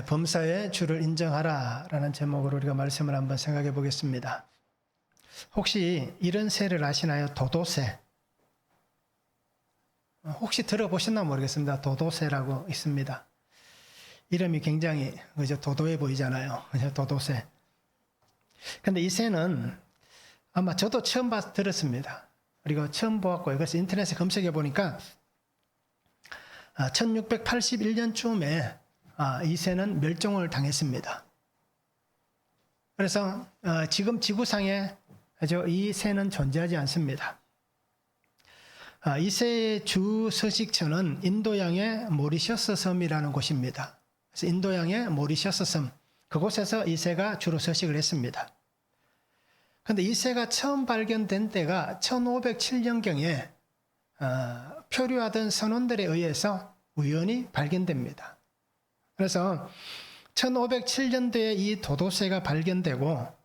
범사의 주를 인정하라라는 제목으로 우리가 말씀을 한번 생각해 보겠습니다. 혹시 이런 새를 아시나요? 도도새. 혹시 들어보셨나 모르겠습니다. 도도새라고 있습니다. 이름이 굉장히 그죠? 도도해 보이잖아요. 도도새. 근데 이 새는 아마 저도 처음 들었습니다. 그리고 처음 보았고요. 그래서 인터넷에 검색해 보니까 1681년쯤에 이 새는 멸종을 당했습니다. 그래서 지금 지구상에 이 새는 존재하지 않습니다. 이 새의 주 서식처는 인도양의 모리셔스 섬이라는 곳입니다. 그래서 인도양의 모리셔스 섬, 그곳에서 이 새가 주로 서식을 했습니다. 그런데 이 새가 처음 발견된 때가 1507년경에 표류하던 선원들에 의해서 우연히 발견됩니다. 그래서 1507년도에 이 도도새가 발견되고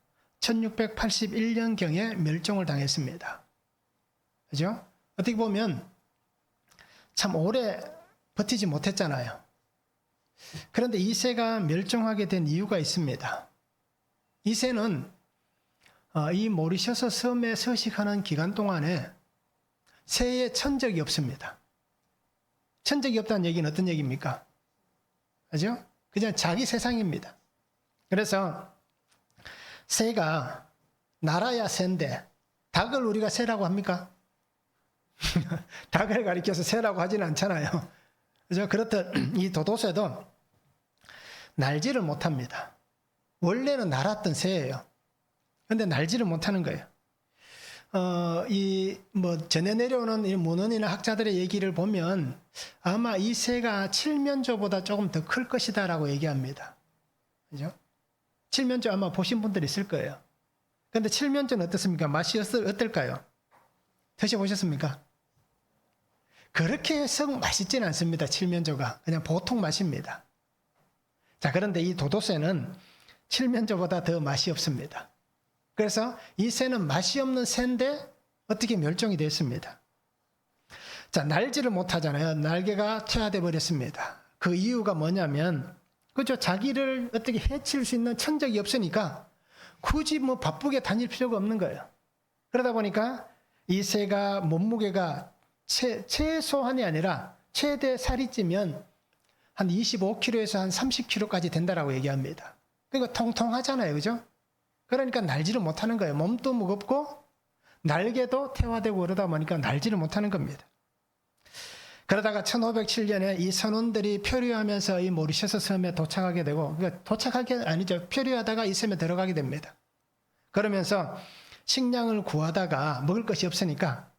1681년경에 멸종을 당했습니다. 그죠? 어떻게 보면 참 오래 버티지 못했잖아요. 그런데 이 새가 멸종하게 된 이유가 있습니다. 이 새는 이 모리셔스 섬에 서식하는 기간 동안에 새의 천적이 없습니다. 천적이 없다는 얘기는 어떤 얘기입니까? 그죠? 그냥 자기 세상입니다. 그래서 새가 날아야 새인데 닭을 우리가 새라고 합니까? 닭을 가리켜서 새라고 하지는 않잖아요. 그죠? 그렇듯 이 도도새도 날지를 못합니다. 원래는 날았던 새예요. 그런데 날지를 못하는 거예요. 전해 내려오는 이 문헌이나 학자들의 얘기를 보면 아마 이 새가 칠면조보다 조금 더 클 것이다라고 얘기합니다. 그죠? 칠면조 아마 보신 분들 있을 거예요. 그런데 칠면조는 어떻습니까? 맛이 어떨까요? 드셔보셨습니까? 그렇게 썩 맛있지는 않습니다. 칠면조가. 그냥 보통 맛입니다. 자, 그런데 이 도도새는 칠면조보다 더 맛이 없습니다. 그래서 이 새는 맛이 없는 새인데 어떻게 멸종이 됐습니다. 자, 날지를 못하잖아요. 날개가 퇴화돼 버렸습니다. 그 이유가 뭐냐면, 그죠? 자기를 어떻게 해칠 수 있는 천적이 없으니까 굳이 바쁘게 다닐 필요가 없는 거예요. 그러다 보니까 이 새가 몸무게가 최소한이 아니라 최대 살이 찌면 한 25kg에서 한 30kg까지 된다라고 얘기합니다. 그러니까 통통하잖아요. 그죠? 그러니까 날지를 못하는 거예요. 몸도 무겁고 날개도 퇴화되고 그러다 보니까 날지를 못하는 겁니다. 그러다가 1507년에 이 선원들이 표류하면서 이 모리셔스 섬에 도착하게 되고, 그러니까 도착하게 아니죠. 표류하다가 이 섬에 들어가게 됩니다. 그러면서 식량을 구하다가 먹을 것이 없으니까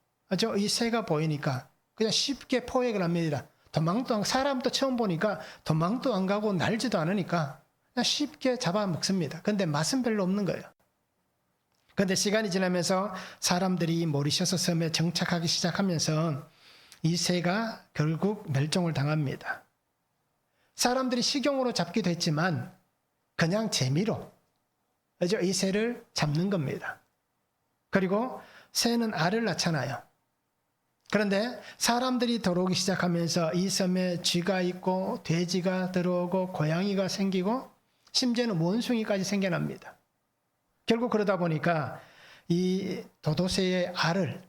이 새가 보이니까 그냥 쉽게 포획을 합니다. 사람도 처음 보니까 도망도 안 가고 날지도 않으니까 그냥 쉽게 잡아먹습니다. 그런데 맛은 별로 없는 거예요. 그런데 시간이 지나면서 사람들이 이 모리셔스 섬에 정착하기 시작하면서 이 새가 결국 멸종을 당합니다. 사람들이 식용으로 잡기도 했지만 그냥 재미로 이 새를 잡는 겁니다. 그리고 새는 알을 낳잖아요. 그런데 사람들이 들어오기 시작하면서 이 섬에 쥐가 있고 돼지가 들어오고 고양이가 생기고 심지어는 원숭이까지 생겨납니다. 결국 그러다 보니까 이 도도새의 알을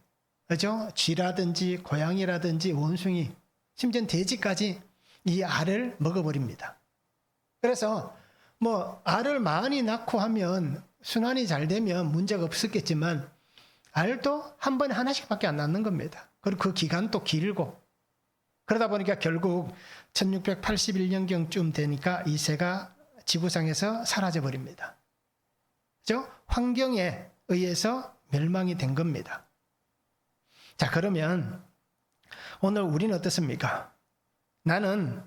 쥐라든지 고양이라든지 원숭이 심지어는 돼지까지 이 알을 먹어버립니다. 그래서 알을 많이 낳고 하면 순환이 잘 되면 문제가 없었겠지만 알도 한 번에 하나씩밖에 안 낳는 겁니다. 그리고 그 기간도 길고 그러다 보니까 결국 1681년경쯤 되니까 이 새가 지구상에서 사라져버립니다. 그죠? 환경에 의해서 멸망이 된 겁니다. 자, 그러면 오늘 우리는 어떻습니까? 나는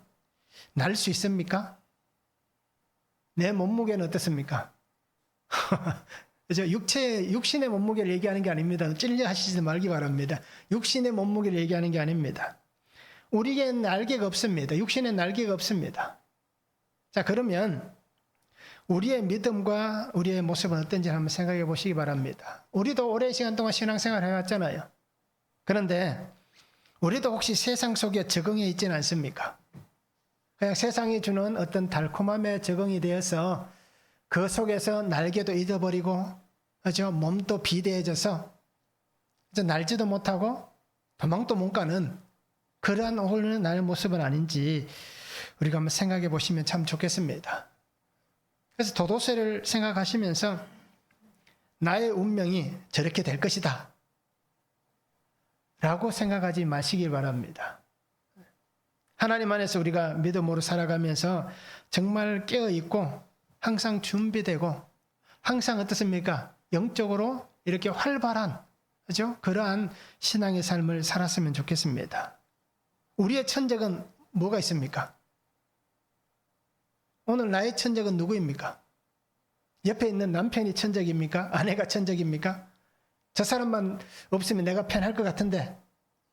날 수 있습니까? 내 몸무게는 어떻습니까? 그죠? 육신의 몸무게를 얘기하는 게 아닙니다. 찔려 하시지 말기 바랍니다. 육신의 몸무게를 얘기하는 게 아닙니다. 우리에겐 날개가 없습니다. 육신에 날개가 없습니다. 자, 그러면 우리의 믿음과 우리의 모습은 어떤지 한번 생각해 보시기 바랍니다. 우리도 오랜 시간 동안 신앙생활 해왔잖아요. 그런데 우리도 혹시 세상 속에 적응해 있지는 않습니까? 그냥 세상이 주는 어떤 달콤함에 적응이 되어서 그 속에서 날개도 잊어버리고, 그죠? 몸도 비대해져서 이제 날지도 못하고 도망도 못 가는 그러한 오늘 나의 모습은 아닌지 우리가 한번 생각해 보시면 참 좋겠습니다. 그래서 도도새를 생각하시면서 나의 운명이 저렇게 될 것이다 라고 생각하지 마시길 바랍니다. 하나님 안에서 우리가 믿음으로 살아가면서 정말 깨어있고 항상 준비되고 항상 어떻습니까? 영적으로 이렇게 활발한, 그죠? 그러한 신앙의 삶을 살았으면 좋겠습니다. 우리의 천적은 뭐가 있습니까? 오늘 나의 천적은 누구입니까? 옆에 있는 남편이 천적입니까? 아내가 천적입니까? 저 사람만 없으면 내가 편할 것 같은데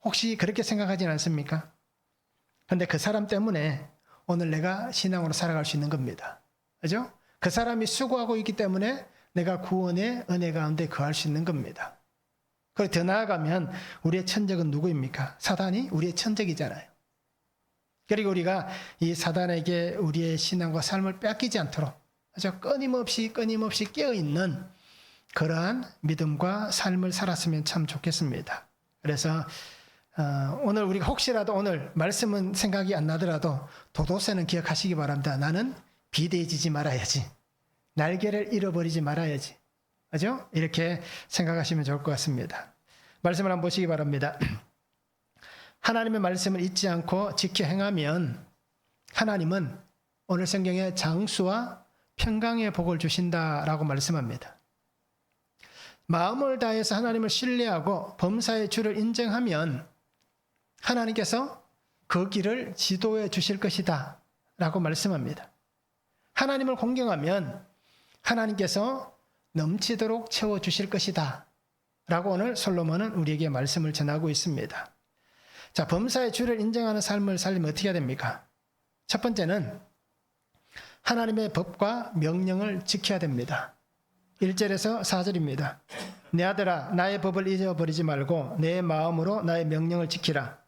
혹시 그렇게 생각하진 않습니까? 그런데 그 사람 때문에 오늘 내가 신앙으로 살아갈 수 있는 겁니다. 그죠? 그 사람이 수고하고 있기 때문에 내가 구원의 은혜 가운데 거할 수 있는 겁니다. 그리고 더 나아가면 우리의 천적은 누구입니까? 사단이 우리의 천적이잖아요. 그리고 우리가 이 사단에게 우리의 신앙과 삶을 뺏기지 않도록 아주 끊임없이 깨어있는 그러한 믿음과 삶을 살았으면 참 좋겠습니다. 그래서 오늘 우리가 혹시라도 오늘 말씀은 생각이 안 나더라도 도도새는 기억하시기 바랍니다. 나는 비대해지지 말아야지. 날개를 잃어버리지 말아야지. 그죠? 이렇게 생각하시면 좋을 것 같습니다. 말씀을 한번 보시기 바랍니다. 하나님의 말씀을 잊지 않고 지켜 행하면 하나님은 오늘 성경에 장수와 평강의 복을 주신다라고 말씀합니다. 마음을 다해서 하나님을 신뢰하고 범사의 주를 인정하면 하나님께서 그 길을 지도해 주실 것이다 라고 말씀합니다. 하나님을 공경하면 하나님께서 넘치도록 채워주실 것이다 라고 오늘 솔로몬은 우리에게 말씀을 전하고 있습니다. 자, 범사의 주를 인정하는 삶을 살리면 어떻게 해야 됩니까? 첫 번째는 하나님의 법과 명령을 지켜야 됩니다. 1절에서 4절입니다. 내 아들아, 나의 법을 잊어버리지 말고 내 마음으로 나의 명령을 지키라.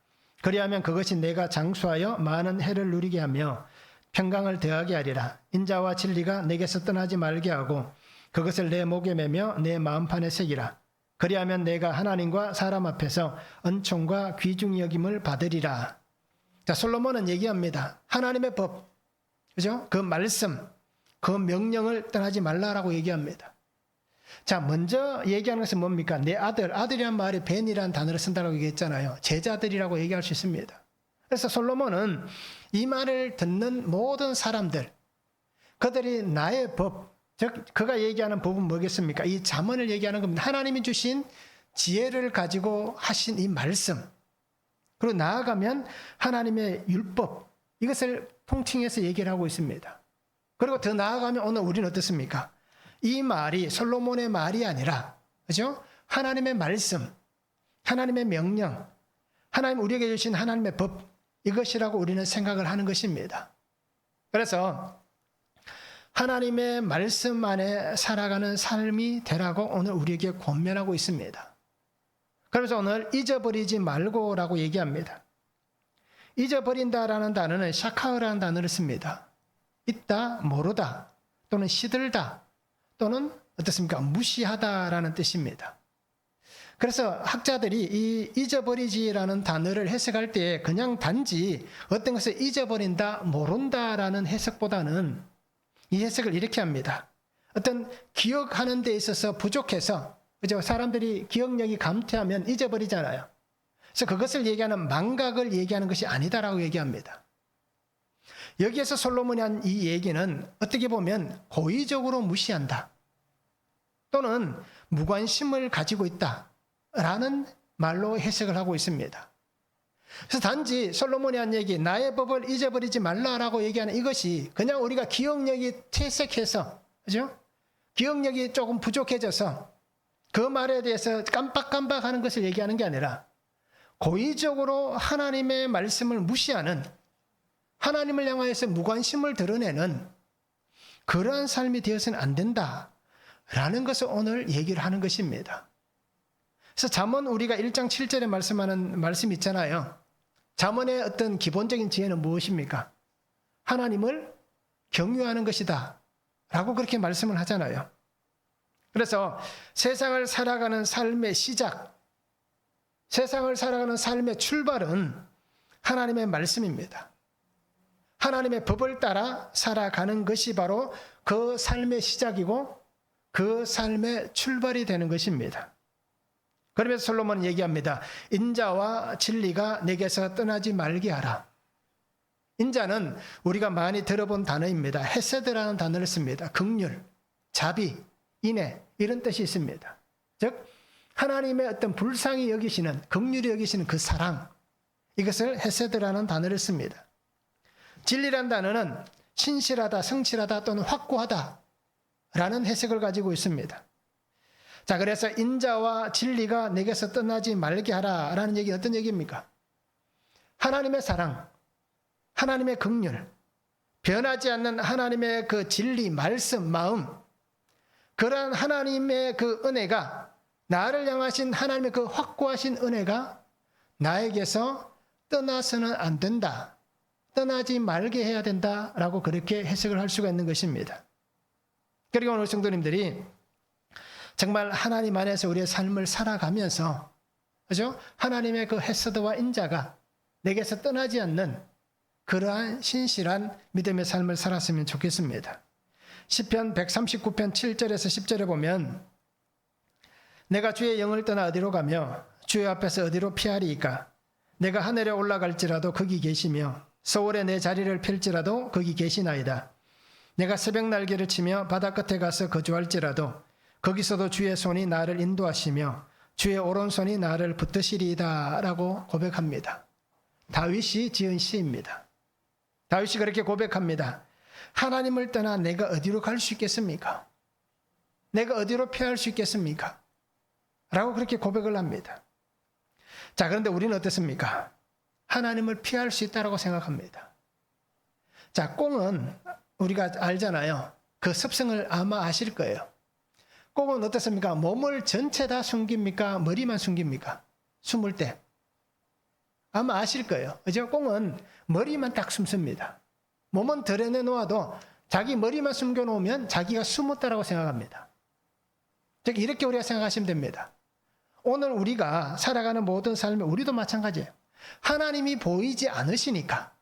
그리하면 그것이 내가 장수하여 많은 해를 누리게 하며 평강을 더하게 하리라. 인자와 진리가 내게서 떠나지 말게 하고 그것을 내 목에 매며 내 마음판에 새기라. 그리하면 내가 하나님과 사람 앞에서 은총과 귀중히 여김을 받으리라. 자, 솔로몬은 얘기합니다. 하나님의 법, 그죠? 그 말씀, 그 명령을 떠나지 말라라고 얘기합니다. 자, 먼저 얘기하는 것은 뭡니까? 내 아들, 아들이란 말이 벤이라는 단어를 쓴다고 얘기했잖아요. 제자들이라고 얘기할 수 있습니다. 그래서 솔로몬은 이 말을 듣는 모든 사람들, 그들이 나의 법, 즉 그가 얘기하는 법은 뭐겠습니까? 이 잠언을 얘기하는 겁니다. 하나님이 주신 지혜를 가지고 하신 이 말씀, 그리고 나아가면 하나님의 율법, 이것을 통칭해서 얘기를 하고 있습니다. 그리고 더 나아가면 오늘 우리는 어떻습니까? 이 말이 솔로몬의 말이 아니라, 그죠? 하나님의 말씀, 하나님의 명령, 하나님 우리에게 주신 하나님의 법, 이것이라고 우리는 생각을 하는 것입니다. 그래서 하나님의 말씀 안에 살아가는 삶이 되라고 오늘 우리에게 권면하고 있습니다. 그래서 오늘 잊어버리지 말고라고 얘기합니다. 잊어버린다라는 단어는 샤카흐라는 단어를 씁니다. 있다, 모르다, 또는 시들다, 또는 어떻습니까? 무시하다라는 뜻입니다. 그래서 학자들이 이 잊어버리지라는 단어를 해석할 때 그냥 단지 어떤 것을 잊어버린다, 모른다라는 해석보다는 이 해석을 이렇게 합니다. 어떤 기억하는 데 있어서 부족해서, 그죠? 사람들이 기억력이 감퇴하면 잊어버리잖아요. 그래서 그것을 얘기하는 망각을 얘기하는 것이 아니다라고 얘기합니다. 여기에서 솔로몬이 한 이 얘기는 어떻게 보면 고의적으로 무시한다, 또는 무관심을 가지고 있다라는 말로 해석을 하고 있습니다. 그래서 단지 솔로몬이 한 얘기, 나의 법을 잊어버리지 말라라고 얘기하는 이것이 그냥 우리가 기억력이 퇴색해서, 그죠? 기억력이 조금 부족해져서 그 말에 대해서 깜빡깜빡하는 것을 얘기하는 게 아니라 고의적으로 하나님의 말씀을 무시하는, 하나님을 향하여서 무관심을 드러내는 그러한 삶이 되어서는 안 된다라는 것을 오늘 얘기를 하는 것입니다. 그래서 잠언 우리가 1장 7절에 말씀하는 말씀 있잖아요. 잠언의 어떤 기본적인 지혜는 무엇입니까? 하나님을 경유하는 것이다 라고 그렇게 말씀을 하잖아요. 그래서 세상을 살아가는 삶의 시작, 세상을 살아가는 삶의 출발은 하나님의 말씀입니다. 하나님의 법을 따라 살아가는 것이 바로 그 삶의 시작이고 그 삶의 출발이 되는 것입니다. 그러면서 솔로몬은 얘기합니다. 인자와 진리가 내게서 떠나지 말게 하라. 인자는 우리가 많이 들어본 단어입니다. 헤세드라는 단어를 씁니다. 긍휼, 자비, 인애 이런 뜻이 있습니다. 즉 하나님의 어떤 불쌍히 여기시는, 긍휼히 여기시는 그 사랑, 이것을 헤세드라는 단어를 씁니다. 진리란 단어는 신실하다, 성실하다 또는 확고하다 라는 해석을 가지고 있습니다. 자, 그래서 인자와 진리가 내게서 떠나지 말게 하라 라는 얘기는 어떤 얘기입니까? 하나님의 사랑, 하나님의 긍휼, 변하지 않는 하나님의 그 진리, 말씀, 마음, 그러한 하나님의 그 은혜가, 나를 향하신 하나님의 그 확고하신 은혜가 나에게서 떠나서는 안 된다, 떠나지 말게 해야 된다라고 그렇게 해석을 할 수가 있는 것입니다. 그리고 오늘 성도님들이 정말 하나님 안에서 우리의 삶을 살아가면서, 그죠? 하나님의 그 헤세드와 인자가 내게서 떠나지 않는 그러한 신실한 믿음의 삶을 살았으면 좋겠습니다. 시편 139편 7절에서 10절에 보면 내가 주의 영을 떠나 어디로 가며 주의 앞에서 어디로 피하리이까? 내가 하늘에 올라갈지라도 거기 계시며 서울에 내 자리를 펼지라도 거기 계시나이다. 내가 새벽 날개를 치며 바다 끝에 가서 거주할지라도 거기서도 주의 손이 나를 인도하시며 주의 오른손이 나를 붙드시리이다 라고 고백합니다. 다윗이 지은 시입니다. 다윗이 그렇게 고백합니다. 하나님을 떠나 내가 어디로 갈 수 있겠습니까? 내가 어디로 피할 수 있겠습니까? 라고 그렇게 고백을 합니다. 자, 그런데 우리는 어떻습니까? 하나님을 피할 수 있다고 생각합니다. 자, 꽁은 우리가 알잖아요. 그 습성을 아마 아실 거예요. 꽁은 어떻습니까? 몸을 전체 다 숨깁니까? 머리만 숨깁니까? 숨을 때. 아마 아실 거예요. 그죠? 꽁은 머리만 딱 숨습니다. 몸은 드러내 놓아도 자기 머리만 숨겨 놓으면 자기가 숨었다라고 생각합니다. 즉 이렇게 우리가 생각하시면 됩니다. 오늘 우리가 살아가는 모든 삶에 우리도 마찬가지예요. 하나님이 보이지 않으시니까,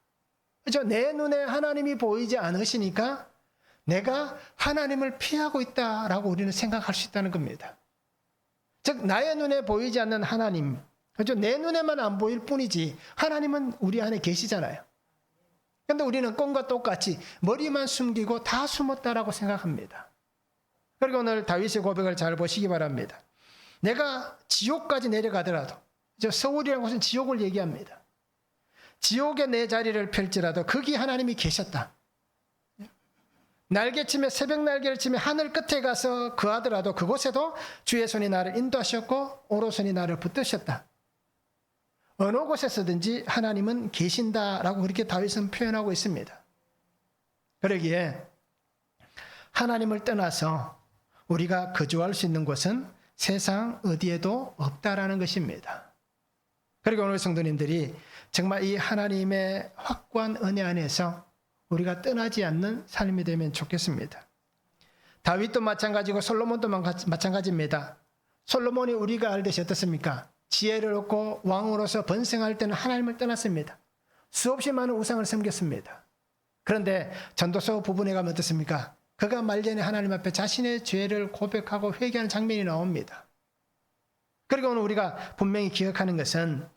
그죠? 내 눈에 하나님이 보이지 않으시니까 내가 하나님을 피하고 있다라고 우리는 생각할 수 있다는 겁니다. 즉 나의 눈에 보이지 않는 하나님, 그죠? 내 눈에만 안 보일 뿐이지 하나님은 우리 안에 계시잖아요. 그런데 우리는 꽁과 똑같이 머리만 숨기고 다 숨었다라고 생각합니다. 그리고 오늘 다윗의 고백을 잘 보시기 바랍니다. 내가 지옥까지 내려가더라도, 서울이라는 곳은 지옥을 얘기합니다. 지옥에 내 자리를 펼지라도 거기 하나님이 계셨다. 날개치며 새벽 날개를 치며 하늘 끝에 가서 거하더라도 그곳에도 주의 손이 나를 인도하셨고 오른손이 나를 붙드셨다. 어느 곳에서든지 하나님은 계신다라고 그렇게 다윗은 표현하고 있습니다. 그러기에 하나님을 떠나서 우리가 거주할 수 있는 곳은 세상 어디에도 없다라는 것입니다. 그리고 오늘 성도님들이 정말 이 하나님의 확고한 은혜 안에서 우리가 떠나지 않는 삶이 되면 좋겠습니다. 다윗도 마찬가지고 솔로몬도 마찬가지입니다. 솔로몬이 우리가 알듯이 어떻습니까? 지혜를 얻고 왕으로서 번성할 때는 하나님을 떠났습니다. 수없이 많은 우상을 섬겼습니다. 그런데 전도서 부분에 가면 어떻습니까? 그가 말년에 하나님 앞에 자신의 죄를 고백하고 회개하는 장면이 나옵니다. 그리고 오늘 우리가 분명히 기억하는 것은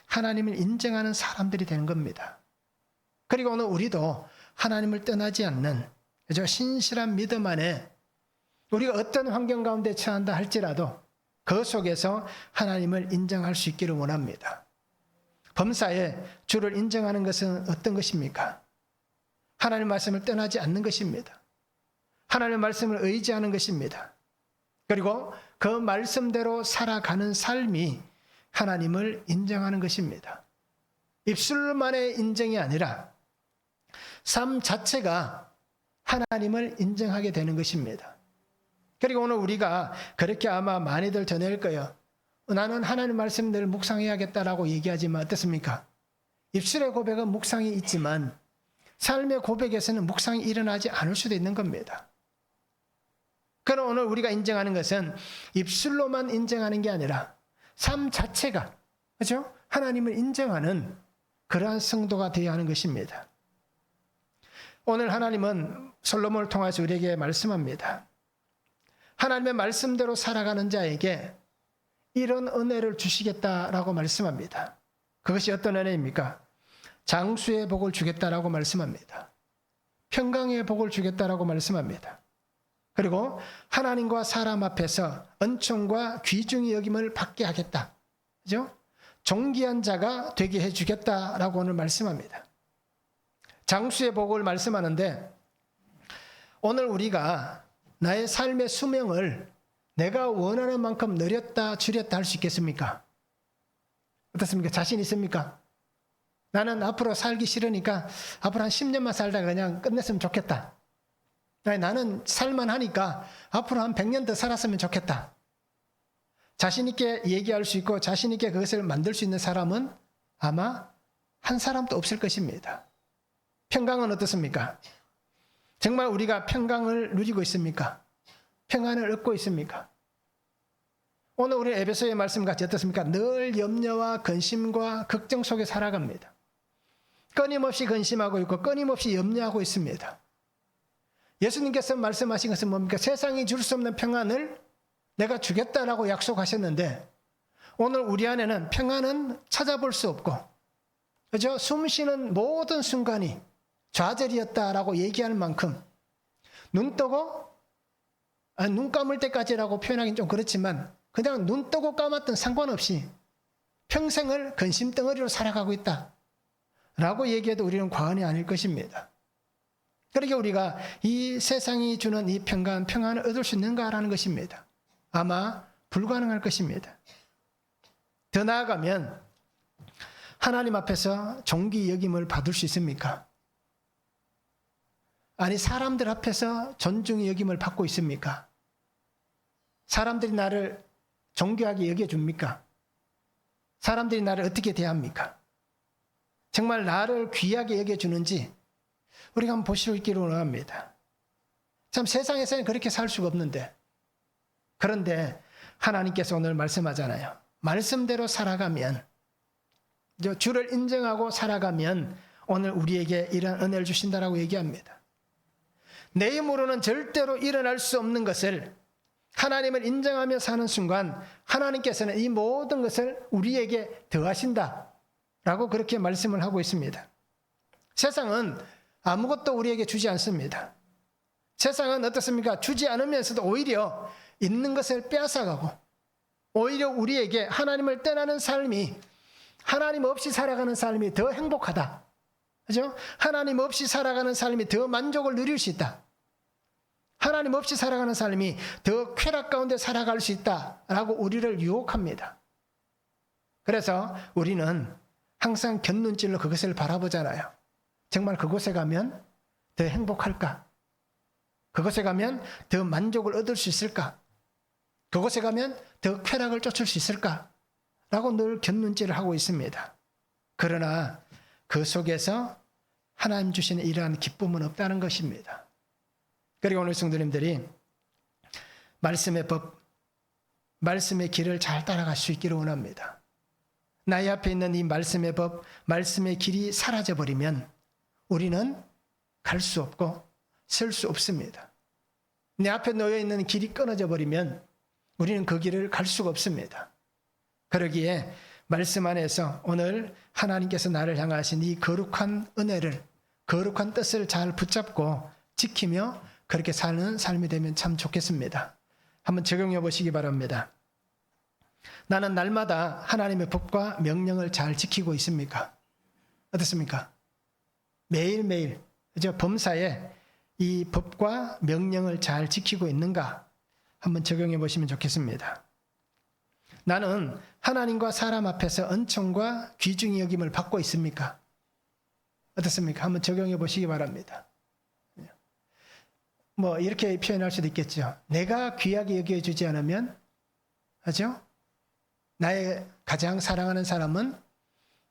하나님을 인정하는 사람들이 되는 겁니다. 그리고 오늘 우리도 하나님을 떠나지 않는 신실한 믿음 안에 우리가 어떤 환경 가운데 처한다 할지라도 그 속에서 하나님을 인정할 수 있기를 원합니다. 범사에 주를 인정하는 것은 어떤 것입니까? 하나님 말씀을 떠나지 않는 것입니다. 하나님 말씀을 의지하는 것입니다. 그리고 그 말씀대로 살아가는 삶이 하나님을 인정하는 것입니다. 입술만의 인정이 아니라 삶 자체가 하나님을 인정하게 되는 것입니다. 그리고 오늘 우리가 그렇게 아마 많이들 전할 거예요. 나는 하나님 말씀 늘 묵상해야겠다라고 얘기하지만 어떻습니까? 입술의 고백은 묵상이 있지만 삶의 고백에서는 묵상이 일어나지 않을 수도 있는 겁니다. 그러나 오늘 우리가 인정하는 것은 입술로만 인정하는 게 아니라 삶 자체가, 그렇죠? 하나님을 인정하는 그러한 성도가 되어야 하는 것입니다. 오늘 하나님은 솔로몬을 통해서 우리에게 말씀합니다. 하나님의 말씀대로 살아가는 자에게 이런 은혜를 주시겠다라고 말씀합니다. 그것이 어떤 은혜입니까? 장수의 복을 주겠다라고 말씀합니다. 평강의 복을 주겠다라고 말씀합니다. 그리고 하나님과 사람 앞에서 은총과 귀중히 여김을 받게 하겠다. 그죠? 존귀한 자가 되게 해주겠다라고 오늘 말씀합니다. 장수의 복을 말씀하는데 오늘 우리가 나의 삶의 수명을 내가 원하는 만큼 늘렸다 줄였다 할 수 있겠습니까? 어떻습니까? 자신 있습니까? 나는 앞으로 살기 싫으니까 앞으로 한 10년만 살다가 그냥 끝냈으면 좋겠다. 나는 살만하니까 앞으로 한 100년 더 살았으면 좋겠다. 자신 있게 얘기할 수 있고 자신 있게 그것을 만들 수 있는 사람은 아마 한 사람도 없을 것입니다. 평강은 어떻습니까? 정말 우리가 평강을 누리고 있습니까? 평안을 얻고 있습니까? 오늘 우리 에베소의 말씀같이 어떻습니까? 늘 염려와 근심과 걱정 속에 살아갑니다. 끊임없이 근심하고 있고 끊임없이 염려하고 있습니다. 예수님께서 말씀하신 것은 뭡니까? 세상이 줄 수 없는 평안을 내가 주겠다라고 약속하셨는데 오늘 우리 안에는 평안은 찾아볼 수 없고, 그죠? 숨 쉬는 모든 순간이 좌절이었다라고 얘기할 만큼 눈 감을 때까지라고 표현하기는 좀 그렇지만 그냥 눈 뜨고 감았던 상관없이 평생을 근심덩어리로 살아가고 있다 라고 얘기해도 우리는 과언이 아닐 것입니다. 그러게 우리가 이 세상이 주는 이 평안을 얻을 수 있는가라는 것입니다. 아마 불가능할 것입니다. 더 나아가면 하나님 앞에서 존귀 여김을 받을 수 있습니까? 아니, 사람들 앞에서 존중의 여김을 받고 있습니까? 사람들이 나를 존귀하게 여겨줍니까? 사람들이 나를 어떻게 대합니까? 정말 나를 귀하게 여겨주는지 우리가 한번 보실 수 있기를 원합니다. 참 세상에서는 그렇게 살 수가 없는데, 그런데 하나님께서 오늘 말씀하잖아요. 말씀대로 살아가면, 주를 인정하고 살아가면 오늘 우리에게 이런 은혜를 주신다라고 얘기합니다. 내 힘으로는 절대로 일어날 수 없는 것을 하나님을 인정하며 사는 순간 하나님께서는 이 모든 것을 우리에게 더하신다라고 그렇게 말씀을 하고 있습니다. 세상은 아무것도 우리에게 주지 않습니다. 세상은 어떻습니까? 주지 않으면서도 오히려 있는 것을 빼앗아가고 오히려 우리에게 하나님을 떠나는 삶이, 하나님 없이 살아가는 삶이 더 행복하다. 그죠? 하나님 없이 살아가는 삶이 더 만족을 누릴 수 있다. 하나님 없이 살아가는 삶이 더 쾌락 가운데 살아갈 수 있다라고 우리를 유혹합니다. 그래서 우리는 항상 곁눈질로 그것을 바라보잖아요. 정말 그곳에 가면 더 행복할까? 그곳에 가면 더 만족을 얻을 수 있을까? 그곳에 가면 더 쾌락을 쫓을 수 있을까? 라고 늘 곁눈질을 하고 있습니다. 그러나 그 속에서 하나님 주시는 이러한 기쁨은 없다는 것입니다. 그리고 오늘 성도님들이 말씀의 법, 말씀의 길을 잘 따라갈 수 있기를 원합니다. 나의 앞에 있는 이 말씀의 법, 말씀의 길이 사라져버리면 우리는 갈 수 없고 설 수 없습니다. 내 앞에 놓여 있는 길이 끊어져 버리면 우리는 그 길을 갈 수가 없습니다. 그러기에 말씀 안에서 오늘 하나님께서 나를 향하신 이 거룩한 은혜를, 거룩한 뜻을 잘 붙잡고 지키며 그렇게 사는 삶이 되면 참 좋겠습니다. 한번 적용해 보시기 바랍니다. 나는 날마다 하나님의 법과 명령을 잘 지키고 있습니까? 어떻습니까? 매일매일 범사에 이 법과 명령을 잘 지키고 있는가? 한번 적용해 보시면 좋겠습니다. 나는 하나님과 사람 앞에서 은총과 귀중히 여김을 받고 있습니까? 어떻습니까? 한번 적용해 보시기 바랍니다. 이렇게 표현할 수도 있겠죠. 내가 귀하게 여겨주지 않으면, 하죠? 나의 가장 사랑하는 사람은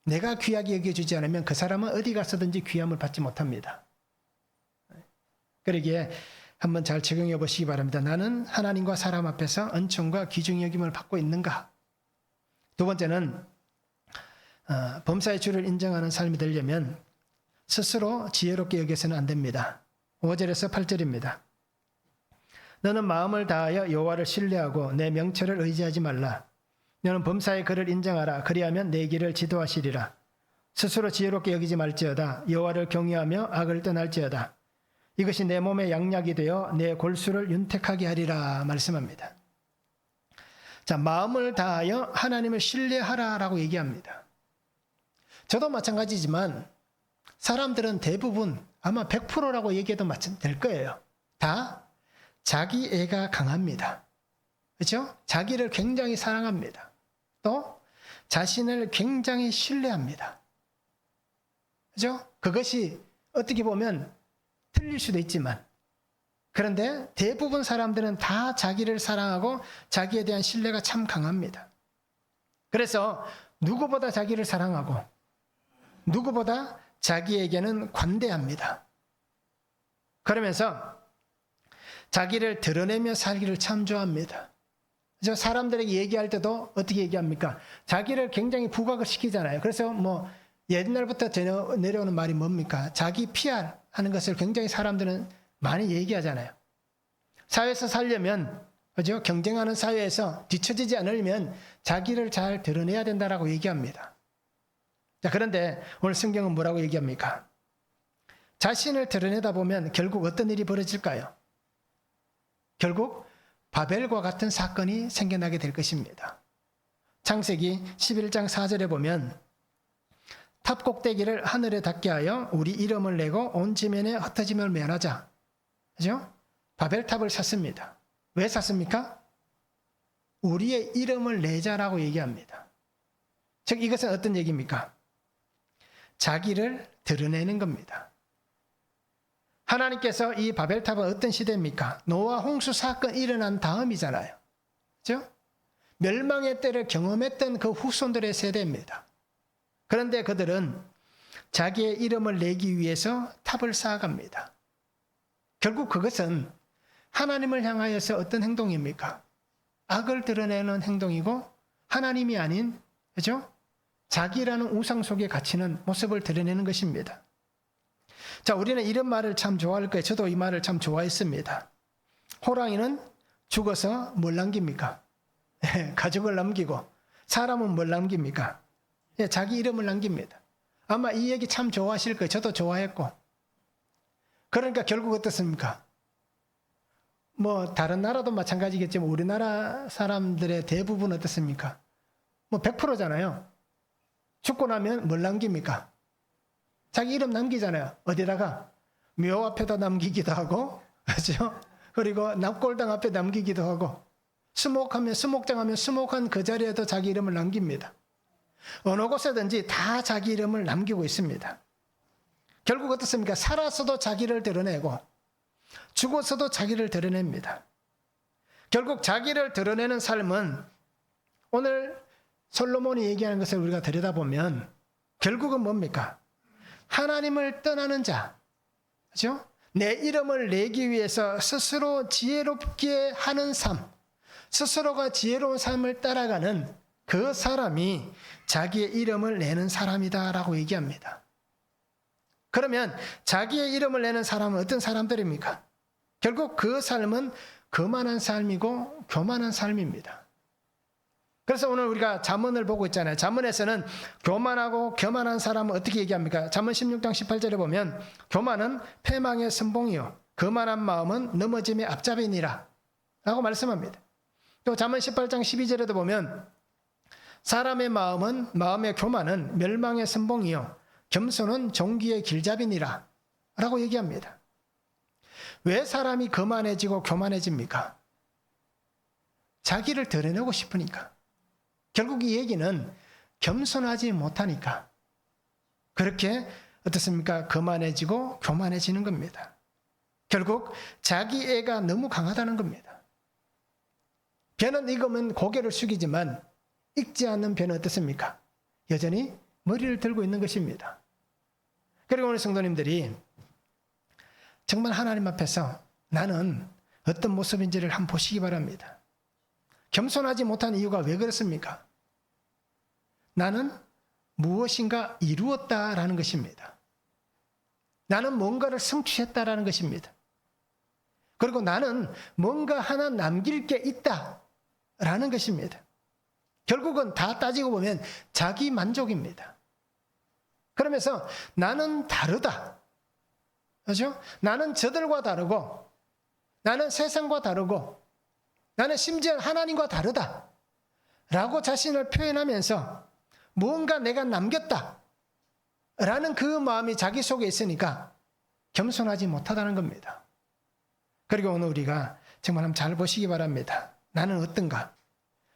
내가 귀하게 여겨주지 않으면 그 사람은 어디 가서든지 귀함을 받지 못합니다. 그러기에 한번 잘 적용해 보시기 바랍니다. 나는 하나님과 사람 앞에서 은총과 귀중 여김을 받고 있는가? 두 번째는 범사의 주를 인정하는 삶이 되려면 스스로 지혜롭게 여겨서는 안 됩니다. 5절에서 8절입니다. 너는 마음을 다하여 여호와를 신뢰하고 내 명철을 의지하지 말라. 너는 범사의 그를 인정하라. 그리하면 내 길을 지도하시리라. 스스로 지혜롭게 여기지 말지어다. 여호와를 경외하며 악을 떠날지어다. 이것이 내 몸의 양약이 되어 내 골수를 윤택하게 하리라 말씀합니다. 자, 마음을 다하여 하나님을 신뢰하라라고 얘기합니다. 저도 마찬가지지만 사람들은 대부분 아마 100%라고 얘기해도 될 거예요. 다 자기 애가 강합니다. 그렇죠? 자기를 굉장히 사랑합니다. 또 자신을 굉장히 신뢰합니다. 그렇죠? 그것이 어떻게 보면 틀릴 수도 있지만, 그런데 대부분 사람들은 다 자기를 사랑하고 자기에 대한 신뢰가 참 강합니다. 그래서 누구보다 자기를 사랑하고 누구보다 자기에게는 관대합니다. 그러면서 자기를 드러내며 살기를 참 좋아합니다. 그래서 사람들에게 얘기할 때도 어떻게 얘기합니까? 자기를 굉장히 부각을 시키잖아요. 그래서 뭐 옛날부터 내려오는 말이 뭡니까? 자기 PR 하는 것을 굉장히 사람들은 많이 얘기하잖아요. 사회에서 살려면, 그죠? 경쟁하는 사회에서 뒤처지지 않으려면 자기를 잘 드러내야 된다라고 얘기합니다. 자, 그런데 오늘 성경은 뭐라고 얘기합니까? 자신을 드러내다 보면 결국 어떤 일이 벌어질까요? 결국 바벨과 같은 사건이 생겨나게 될 것입니다. 창세기 11장 4절에 보면 탑 꼭대기를 하늘에 닿게 하여 우리 이름을 내고 온 지면에 흩어짐을 면하자. 그죠? 바벨탑을 샀습니다. 왜 샀습니까? 우리의 이름을 내자라고 얘기합니다. 즉 이것은 어떤 얘기입니까? 자기를 드러내는 겁니다. 하나님께서 이 바벨탑은 어떤 시대입니까? 노아 홍수 사건 일어난 다음이잖아요. 그렇죠? 멸망의 때를 경험했던 그 후손들의 세대입니다. 그런데 그들은 자기의 이름을 내기 위해서 탑을 쌓아갑니다. 결국 그것은 하나님을 향하여서 어떤 행동입니까? 악을 드러내는 행동이고 하나님이 아닌, 그죠? 자기라는 우상 속에 갇히는 모습을 드러내는 것입니다. 자, 우리는 이런 말을 참 좋아할 거예요. 저도 이 말을 참 좋아했습니다. 호랑이는 죽어서 뭘 남깁니까? 가족을 남기고, 사람은 뭘 남깁니까? 자기 이름을 남깁니다. 아마 이 얘기 참 좋아하실 거예요. 저도 좋아했고. 그러니까 결국 어떻습니까? 뭐 다른 나라도 마찬가지겠지만 우리나라 사람들의 대부분 어떻습니까? 뭐 100%잖아요. 죽고 나면 뭘 남깁니까? 자기 이름 남기잖아요. 어디다가? 묘 앞에다 남기기도 하고, 그렇죠? 그리고 납골당 앞에 남기기도 하고, 수목장 하면 수목한 그 자리에도 자기 이름을 남깁니다. 어느 곳에든지 다 자기 이름을 남기고 있습니다. 결국 어떻습니까? 살아서도 자기를 드러내고 죽어서도 자기를 드러냅니다. 결국 자기를 드러내는 삶은 오늘 솔로몬이 얘기하는 것을 우리가 들여다보면 결국은 뭡니까? 하나님을 떠나는 자, 그렇죠? 내 이름을 내기 위해서 스스로 지혜롭게 하는 삶, 스스로가 지혜로운 삶을 따라가는 그 사람이 자기의 이름을 내는 사람이다라고 얘기합니다. 그러면 자기의 이름을 내는 사람은 어떤 사람들입니까? 결국 그 삶은 거만한 삶이고 교만한 삶입니다. 그래서 오늘 우리가 잠언을 보고 있잖아요. 잠언에서는 교만하고 교만한 사람은 어떻게 얘기합니까? 잠언 16장 18절에 보면 교만은 패망의 선봉이요 거만한 마음은 넘어짐의 앞잡이니라 라고 말씀합니다. 또 잠언 18장 12절에도 보면 사람의 마음의 교만은 멸망의 선봉이요 겸손은 종기의 길잡이니라 라고 얘기합니다. 왜 사람이 거만해지고 교만해집니까? 자기를 드러내고 싶으니까. 결국 이 얘기는 겸손하지 못하니까 그렇게 어떻습니까? 거만해지고 교만해지는 겁니다. 결국 자기 애가 너무 강하다는 겁니다. 배는 익으면 고개를 숙이지만 익지 않는 배는 어떻습니까? 여전히 머리를 들고 있는 것입니다. 그리고 오늘 성도님들이 정말 하나님 앞에서 나는 어떤 모습인지를 한번 보시기 바랍니다. 겸손하지 못한 이유가 왜 그렇습니까? 나는 무엇인가 이루었다라는 것입니다. 나는 뭔가를 성취했다라는 것입니다. 그리고 나는 뭔가 하나 남길 게 있다라는 것입니다. 결국은 다 따지고 보면 자기 만족입니다. 그러면서 나는 다르다. 그렇죠? 나는 저들과 다르고, 나는 세상과 다르고, 나는 심지어 하나님과 다르다. 라고 자신을 표현하면서 무언가 내가 남겼다. 라는 그 마음이 자기 속에 있으니까 겸손하지 못하다는 겁니다. 그리고 오늘 우리가 정말 한번 잘 보시기 바랍니다. 나는 어떤가?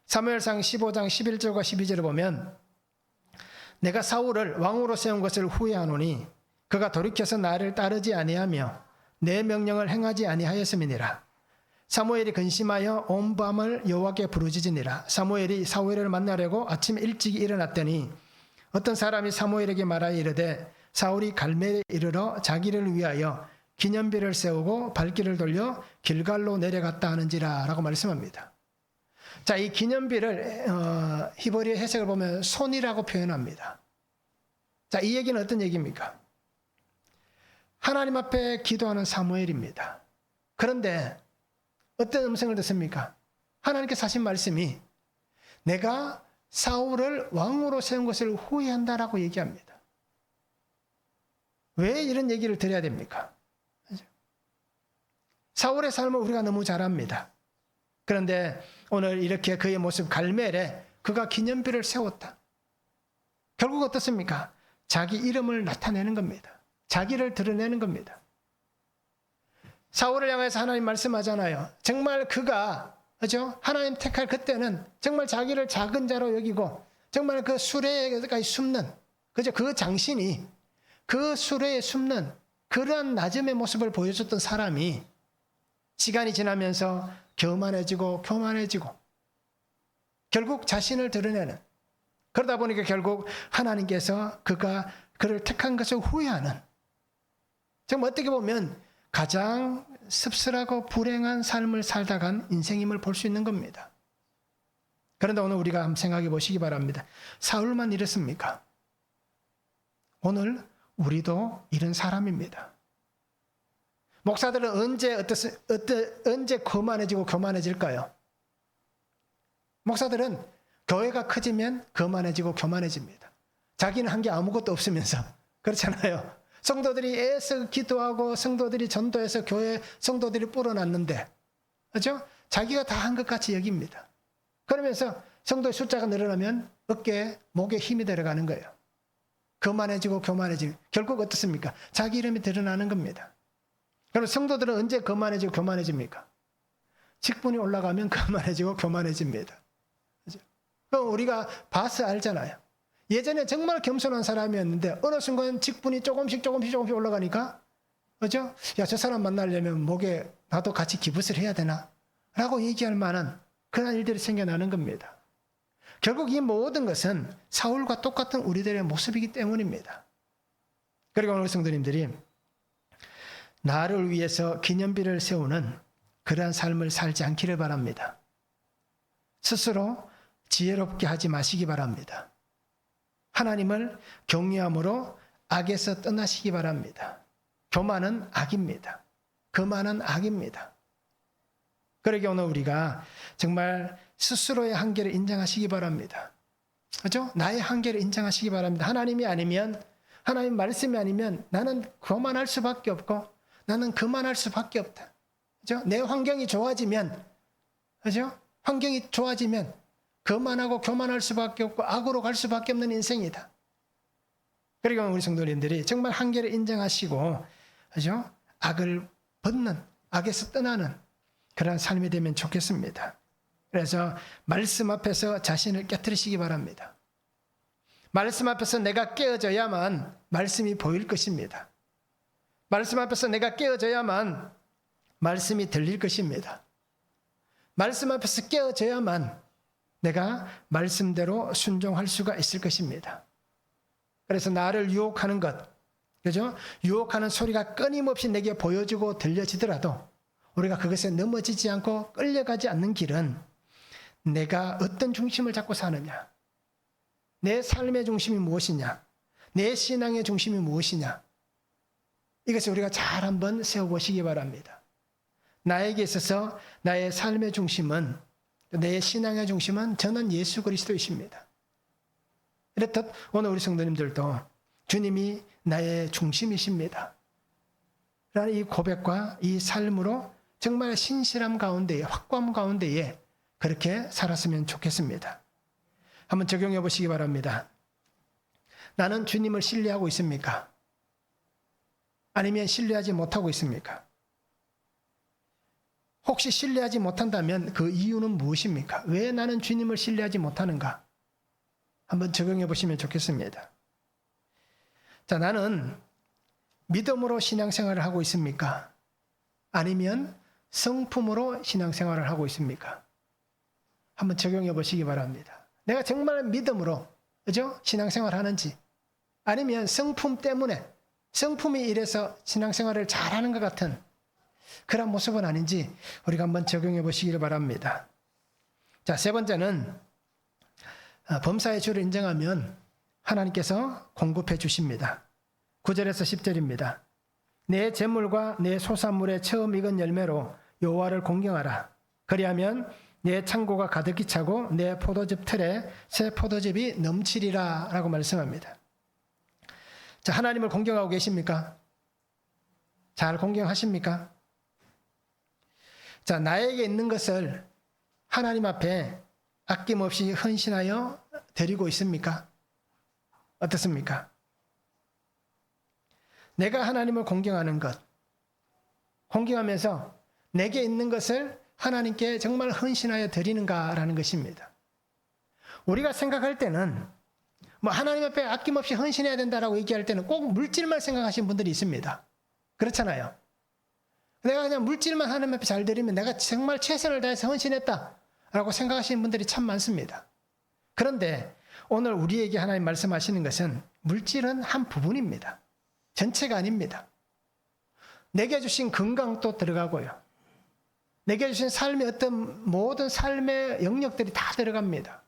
사무엘상 15장 11절과 12절을 보면 내가 사울을 왕으로 세운 것을 후회하노니 그가 돌이켜서 나를 따르지 아니하며 내 명령을 행하지 아니하였음이니라. 사무엘이 근심하여 온 밤을 여호와께 부르짖으니라. 사무엘이 사울을 만나려고 아침 일찍 일어났더니 어떤 사람이 사무엘에게 말하여 이르되 사울이 갈멜에 이르러 자기를 위하여 기념비를 세우고 발길을 돌려 길갈로 내려갔다 하는지라 라고 말씀합니다. 자, 이 기념비를 히브리 해석을 보면 손이라고 표현합니다. 자, 이 얘기는 어떤 얘기입니까? 하나님 앞에 기도하는 사무엘입니다. 그런데 어떤 음성을 듣습니까? 하나님께서 하신 말씀이 내가 사울을 왕으로 세운 것을 후회한다라고 얘기합니다. 왜 이런 얘기를 드려야 됩니까? 사울의 삶을 우리가 너무 잘 압니다. 그런데 오늘 이렇게 그의 모습 갈멜에 그가 기념비를 세웠다. 결국 어떻습니까? 자기 이름을 나타내는 겁니다. 자기를 드러내는 겁니다. 사울을 향해서 하나님 말씀하잖아요. 정말 그가 그죠? 하나님 택할 그때는 정말 자기를 작은 자로 여기고 정말 그 수레까지 숨는 그죠? 그 장신이 그 수레에 숨는 그러한 낮음의 모습을 보여줬던 사람이 시간이 지나면서 교만해지고 결국 자신을 드러내는 그러다 보니까 결국 하나님께서 그가 그를 택한 것을 후회하는 정말 어떻게 보면 가장 씁쓸하고 불행한 삶을 살다 간 인생임을 볼 수 있는 겁니다. 그런데 오늘 우리가 한번 생각해 보시기 바랍니다. 사울만 이랬습니까? 오늘 우리도 이런 사람입니다. 목사들은 언제 교만해질까요? 목사들은 교회가 커지면 교만해집니다. 자기는 한 게 아무것도 없으면서 그렇잖아요. 성도들이 애써 기도하고 성도들이 전도해서 교회 성도들이 불어났는데 그렇죠? 자기가 다 한 것 같이 여깁니다. 그러면서 성도의 숫자가 늘어나면 어깨에 목에 힘이 들어가는 거예요. 교만해지고 결국 어떻습니까? 자기 이름이 드러나는 겁니다. 그럼 성도들은 언제 교만해집니까? 직분이 올라가면 교만해집니다. 그렇죠? 그럼 우리가 봐서 알잖아요. 예전에 정말 겸손한 사람이었는데 어느 순간 직분이 조금씩 올라가니까 그죠? 야, 저 사람 만나려면 목에 나도 같이 기붓을 해야 되나? 라고 얘기할 만한 그런 일들이 생겨나는 겁니다. 결국 이 모든 것은 사울과 똑같은 우리들의 모습이기 때문입니다. 그리고 오늘 성도님들이 나를 위해서 기념비를 세우는 그러한 삶을 살지 않기를 바랍니다. 스스로 지혜롭게 하지 마시기 바랍니다. 하나님을 경외함으로 악에서 떠나시기 바랍니다. 교만은 악입니다. 거만은 악입니다. 그러게 오늘 우리가 정말 스스로의 한계를 인정하시기 바랍니다. 그렇죠? 나의 한계를 인정하시기 바랍니다. 하나님이 아니면, 하나님 말씀이 아니면 나는 교만할 수밖에 없고 나는 거만할 수밖에 없다. 그렇죠? 내 환경이 좋아지면, 그렇죠? 환경이 좋아지면 거만하고 교만할 수밖에 없고 악으로 갈 수밖에 없는 인생이다. 그리고 우리 성도님들이 정말 한계를 인정하시고, 그렇죠? 악을 벗는, 악에서 떠나는 그런 삶이 되면 좋겠습니다. 그래서 말씀 앞에서 자신을 깨트리시기 바랍니다. 말씀 앞에서 내가 깨어져야만 말씀이 보일 것입니다. 말씀 앞에서 내가 깨어져야만 말씀이 들릴 것입니다. 말씀 앞에서 깨어져야만 내가 말씀대로 순종할 수가 있을 것입니다. 그래서 나를 유혹하는 것, 그죠? 유혹하는 소리가 끊임없이 내게 보여지고 들려지더라도 우리가 그것에 넘어지지 않고 끌려가지 않는 길은 내가 어떤 중심을 잡고 사느냐, 내 삶의 중심이 무엇이냐, 내 신앙의 중심이 무엇이냐, 이것을 우리가 잘 한번 세워보시기 바랍니다. 나에게 있어서 나의 삶의 중심은, 내 신앙의 중심은 저는 예수 그리스도이십니다. 이렇듯 오늘 우리 성도님들도 주님이 나의 중심이십니다. 라는 이 고백과 이 삶으로 정말 신실함 가운데에, 확고함 가운데에 그렇게 살았으면 좋겠습니다. 한번 적용해 보시기 바랍니다. 나는 주님을 신뢰하고 있습니까? 아니면 신뢰하지 못하고 있습니까? 혹시 신뢰하지 못한다면 그 이유는 무엇입니까? 왜 나는 주님을 신뢰하지 못하는가? 한번 적용해 보시면 좋겠습니다. 자, 나는 믿음으로 신앙생활을 하고 있습니까? 아니면 성품으로 신앙생활을 하고 있습니까? 한번 적용해 보시기 바랍니다. 내가 정말 믿음으로, 그죠? 신앙생활을 하는지, 아니면 성품 때문에, 성품이 이래서 신앙생활을 잘하는 것 같은 그런 모습은 아닌지 우리가 한번 적용해 보시기를 바랍니다. 자, 세 번째는 범사의 주를 인정하면 하나님께서 공급해 주십니다. 9절에서 10절입니다. 내 재물과 내 소산물의 처음 익은 열매로 여호와를 공경하라. 그리하면 내 창고가 가득히 차고 내 포도즙 틀에 새 포도즙이 넘치리라 라고 말씀합니다. 자, 하나님을 공경하고 계십니까? 잘 공경하십니까? 자, 나에게 있는 것을 하나님 앞에 아낌없이 헌신하여 드리고 있습니까? 어떻습니까? 내가 하나님을 공경하는 것, 공경하면서 내게 있는 것을 하나님께 정말 헌신하여 드리는가라는 것입니다. 우리가 생각할 때는 하나님 앞에 아낌없이 헌신해야 된다라고 얘기할 때는 꼭 물질만 생각하시는 분들이 있습니다. 그렇잖아요. 내가 그냥 물질만 하나님 앞에 잘 드리면 내가 정말 최선을 다해서 헌신했다라고 생각하시는 분들이 참 많습니다. 그런데 오늘 우리에게 하나님 말씀하시는 것은 물질은 한 부분입니다. 전체가 아닙니다. 내게 주신 건강도 들어가고요. 내게 주신 삶의 어떤 모든 삶의 영역들이 다 들어갑니다.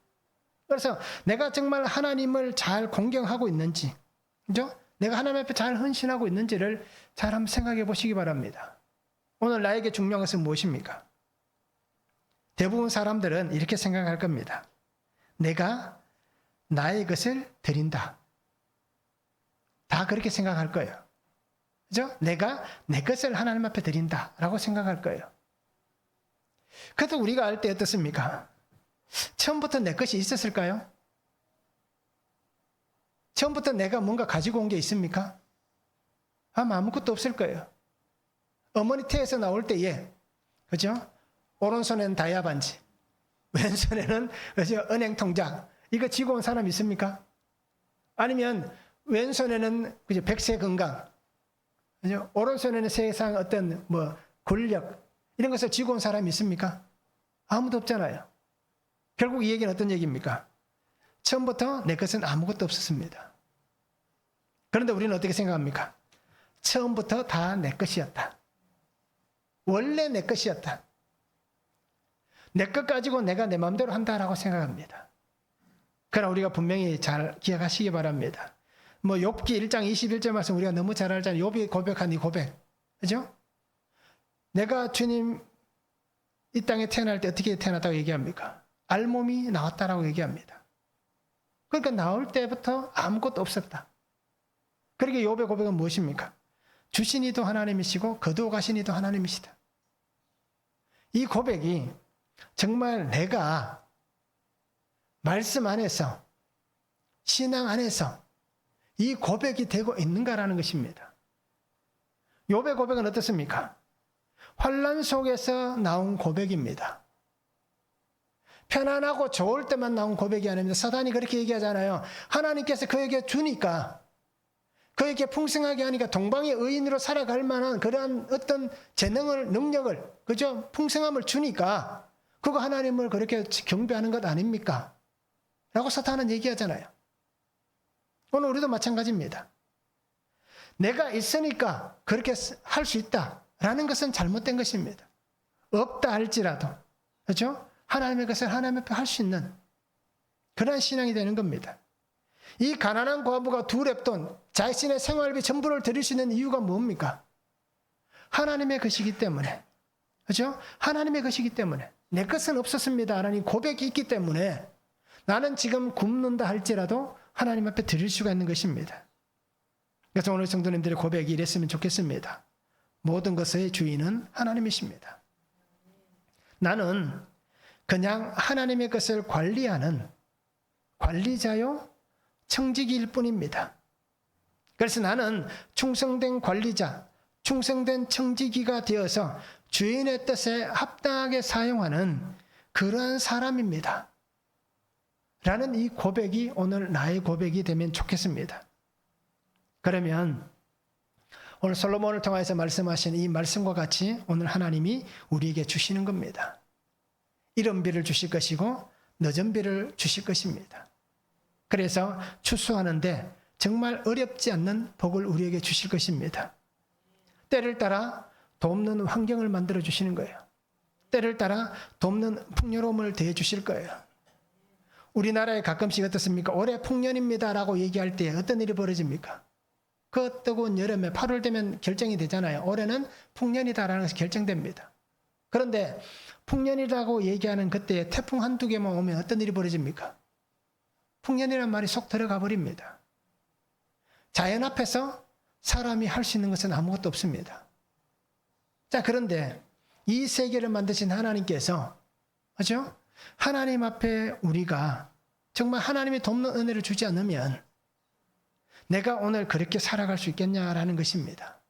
그래서 내가 정말 하나님을 잘 공경하고 있는지, 그죠? 내가 하나님 앞에 잘 헌신하고 있는지를 잘 한번 생각해 보시기 바랍니다. 오늘 나에게 중요한 것은 무엇입니까? 대부분 사람들은 이렇게 생각할 겁니다. 내가 나의 것을 드린다. 다 그렇게 생각할 거예요. 그죠? 내가 내 것을 하나님 앞에 드린다라고 생각할 거예요. 그래도 우리가 알 때 어떻습니까? 처음부터 내 것이 있었을까요? 처음부터 내가 뭔가 가지고 온 게 있습니까? 아마 아무것도 없을 거예요. 어머니 태에서 나올 때에, 그죠? 오른손에는 다이아 반지, 왼손에는, 그죠? 은행 통장. 이거 쥐고 온 사람 있습니까? 아니면 왼손에는 그죠? 백세 건강, 그죠? 오른손에는 세상 어떤 권력, 이런 것을 쥐고 온 사람이 있습니까? 아무도 없잖아요. 결국 이 얘기는 어떤 얘기입니까? 처음부터 내 것은 아무것도 없었습니다. 그런데 우리는 어떻게 생각합니까? 처음부터 다 내 것이었다. 원래 내 것이었다. 내 것 가지고 내가 내 마음대로 한다라고 생각합니다. 그러나 우리가 분명히 잘 기억하시기 바랍니다. 욥기 1장 21절 말씀 우리가 너무 잘 알잖아요. 욥이 고백한 이 고백. 그죠? 내가 주님 이 땅에 태어날 때 어떻게 태어났다고 얘기합니까? 알몸이 나왔다라고 얘기합니다. 그러니까 나올 때부터 아무것도 없었다. 그러니까 욥의 고백은 무엇입니까? 주신 이도 하나님이시고 거두어 가신 이도 하나님이시다. 이 고백이 정말 내가 말씀 안에서, 신앙 안에서 이 고백이 되고 있는가라는 것입니다. 욥의 고백은 어떻습니까? 환난 속에서 나온 고백입니다. 편안하고 좋을 때만 나온 고백이 아닙니다. 사단이 그렇게 얘기하잖아요. 하나님께서 그에게 주니까, 그에게 풍성하게 하니까 동방의 의인으로 살아갈 만한 그러한 어떤 재능을, 능력을, 그죠? 풍성함을 주니까 그거 하나님을 그렇게 경배하는 것 아닙니까? 라고 사탄은 얘기하잖아요. 오늘 우리도 마찬가지입니다. 내가 있으니까 그렇게 할 수 있다라는 것은 잘못된 것입니다. 없다 할지라도, 그렇죠? 하나님의 것을 하나님 앞에 할 수 있는 그러한 신앙이 되는 겁니다. 이 가난한 과부가 2렙돈, 자신의 생활비 전부를 드릴 수 있는 이유가 뭡니까? 하나님의 것이기 때문에, 그렇죠? 하나님의 것이기 때문에, 내 것은 없었습니다라는 고백이 있기 때문에 나는 지금 굶는다 할지라도 하나님 앞에 드릴 수가 있는 것입니다. 그래서 오늘 성도님들의 고백이 이랬으면 좋겠습니다. 모든 것의 주인은 하나님이십니다. 나는 그냥 하나님의 것을 관리하는 관리자요, 청지기일 뿐입니다. 그래서 나는 충성된 관리자, 충성된 청지기가 되어서 주인의 뜻에 합당하게 사용하는 그러한 사람입니다. 라는 이 고백이 오늘 나의 고백이 되면 좋겠습니다. 그러면 오늘 솔로몬을 통해서 말씀하신 이 말씀과 같이 오늘 하나님이 우리에게 주시는 겁니다. 이른 비를 주실 것이고 늦은 비를 주실 것입니다. 그래서 추수하는데 정말 어렵지 않는 복을 우리에게 주실 것입니다. 때를 따라 돕는 환경을 만들어 주시는 거예요. 때를 따라 돕는 풍요로움을 더해 주실 거예요. 우리나라에 가끔씩 어떻습니까? 올해 풍년입니다라고 얘기할 때 어떤 일이 벌어집니까? 그 뜨거운 여름에 8월 되면 결정이 되잖아요. 올해는 풍년이다라는 것이 결정됩니다. 그런데 풍년이라고 얘기하는 그때 태풍 한두 개만 오면 어떤 일이 벌어집니까? 풍년이란 말이 속 들어가 버립니다. 자연 앞에서 사람이 할 수 있는 것은 아무것도 없습니다. 자, 그런데 이 세계를 만드신 하나님께서, 그렇죠? 하나님 앞에 우리가 정말 하나님이 돕는 은혜를 주지 않으면 내가 오늘 그렇게 살아갈 수 있겠냐라는 것입니다.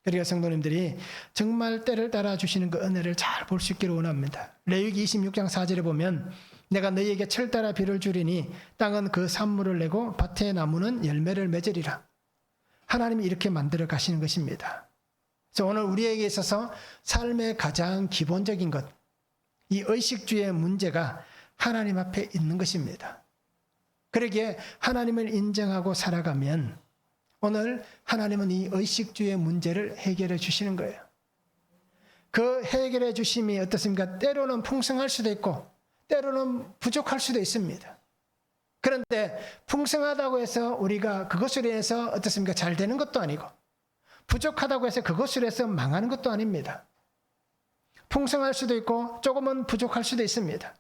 그러니까 성도님들이 정말 때를 따라 주시는 그 은혜를 잘 볼 수 있기를 원합니다. 레위기 26장 4절에 보면 내가 너희에게 철 따라 비를 주리니 땅은 그 산물을 내고 밭의 나무는 열매를 맺으리라. 하나님이 이렇게 만들어 가시는 것입니다. 그래서 오늘 우리에게 있어서 삶의 가장 기본적인 것, 이 의식주의 문제가 하나님 앞에 있는 것입니다. 그러기에 하나님을 인정하고 살아가면 오늘 하나님은 이 의식주의 문제를 해결해 주시는 거예요. 그 해결해 주심이 어떻습니까? 때로는 풍성할 수도 있고 때로는 부족할 수도 있습니다. 그런데 풍성하다고 해서 우리가 그것으로 인해서 어떻습니까? 잘 되는 것도 아니고 부족하다고 해서 그것으로 해서 망하는 것도 아닙니다. 풍성할 수도 있고 조금은 부족할 수도 있습니다.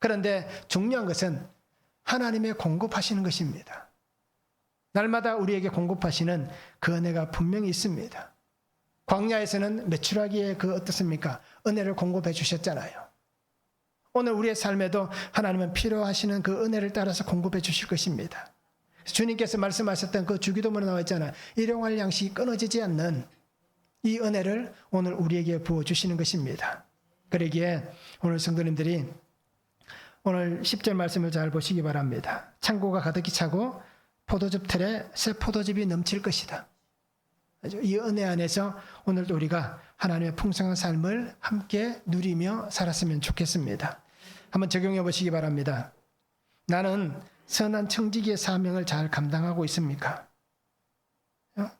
그런데 중요한 것은 하나님의 공급하시는 것입니다. 날마다 우리에게 공급하시는 그 은혜가 분명히 있습니다. 광야에서는 메추라기의 그 어떻습니까? 은혜를 공급해 주셨잖아요. 오늘 우리의 삶에도 하나님은 필요하시는 그 은혜를 따라서 공급해 주실 것입니다. 주님께서 말씀하셨던 그 주기도문에 나와 있잖아요. 일용할 양식이 끊어지지 않는 이 은혜를 오늘 우리에게 부어주시는 것입니다. 그러기에 오늘 성도님들이 오늘 10절 말씀을 잘 보시기 바랍니다. 창고가 가득히 차고 포도즙 틀에 새 포도즙이 넘칠 것이다. 이 은혜 안에서 오늘도 우리가 하나님의 풍성한 삶을 함께 누리며 살았으면 좋겠습니다. 한번 적용해 보시기 바랍니다. 나는 선한 청지기의 사명을 잘 감당하고 있습니까?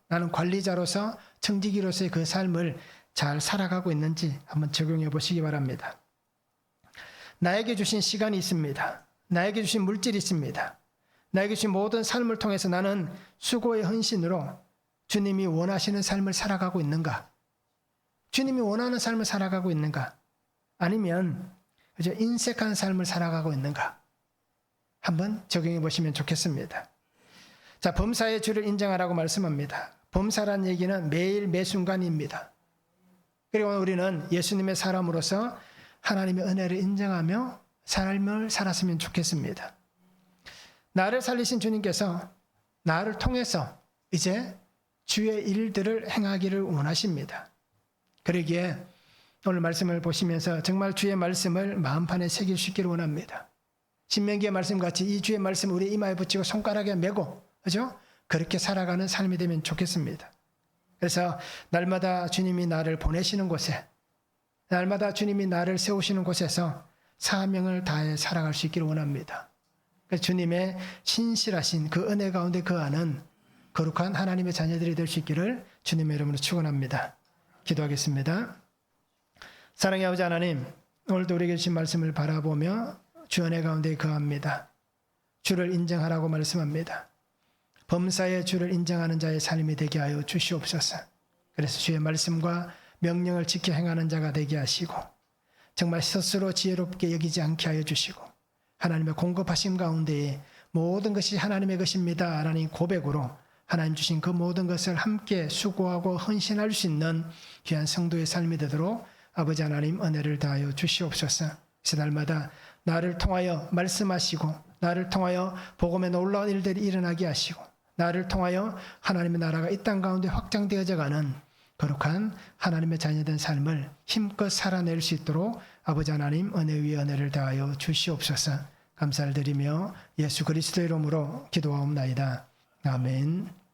나는 관리자로서 청지기로서의 그 삶을 잘 살아가고 있는지 한번 적용해 보시기 바랍니다. 나에게 주신 시간이 있습니다. 나에게 주신 물질이 있습니다. 나에게 주신 모든 삶을 통해서 나는 수고의 헌신으로 주님이 원하시는 삶을 살아가고 있는가? 주님이 원하는 삶을 살아가고 있는가? 아니면 그저 인색한 삶을 살아가고 있는가? 한번 적용해 보시면 좋겠습니다. 자, 범사의 주를 인정하라고 말씀합니다. 범사란 얘기는 매일 매순간입니다. 그리고 우리는 예수님의 사람으로서 하나님의 은혜를 인정하며 삶을 살았으면 좋겠습니다. 나를 살리신 주님께서 나를 통해서 이제 주의 일들을 행하기를 원하십니다. 그러기에 오늘 말씀을 보시면서 정말 주의 말씀을 마음판에 새길 수 있기를 원합니다. 신명기의 말씀같이 이 주의 말씀 우리 이마에 붙이고 손가락에 메고, 그죠? 그렇게 살아가는 삶이 되면 좋겠습니다. 그래서 날마다 주님이 나를 보내시는 곳에, 날마다 주님이 나를 세우시는 곳에서 사명을 다해 살아갈 수 있기를 원합니다. 주님의 신실하신 그 은혜 가운데 거하는 거룩한 하나님의 자녀들이 될 수 있기를 주님의 이름으로 축원합니다. 기도하겠습니다. 사랑의 아버지 하나님, 오늘도 우리에게 주신 말씀을 바라보며 주 은혜 가운데 거합니다. 주를 인정하라고 말씀합니다. 범사에 주를 인정하는 자의 삶이 되게 하여 주시옵소서. 그래서 주의 말씀과 명령을 지켜 행하는 자가 되게 하시고 정말 스스로 지혜롭게 여기지 않게 하여 주시고 하나님의 공급하심 가운데에 모든 것이 하나님의 것입니다 라는 고백으로 하나님 주신 그 모든 것을 함께 수고하고 헌신할 수 있는 귀한 성도의 삶이 되도록 아버지 하나님 은혜를 다하여 주시옵소서. 날마다 나를 통하여 말씀하시고 나를 통하여 복음의 놀라운 일들이 일어나게 하시고 나를 통하여 하나님의 나라가 이 땅 가운데 확장되어져 가는 거룩한 하나님의 자녀된 삶을 힘껏 살아낼 수 있도록 아버지 하나님 은혜 위에 은혜를 다하여 주시옵소서. 감사를 드리며 예수 그리스도의 이름으로 기도하옵나이다. 아멘.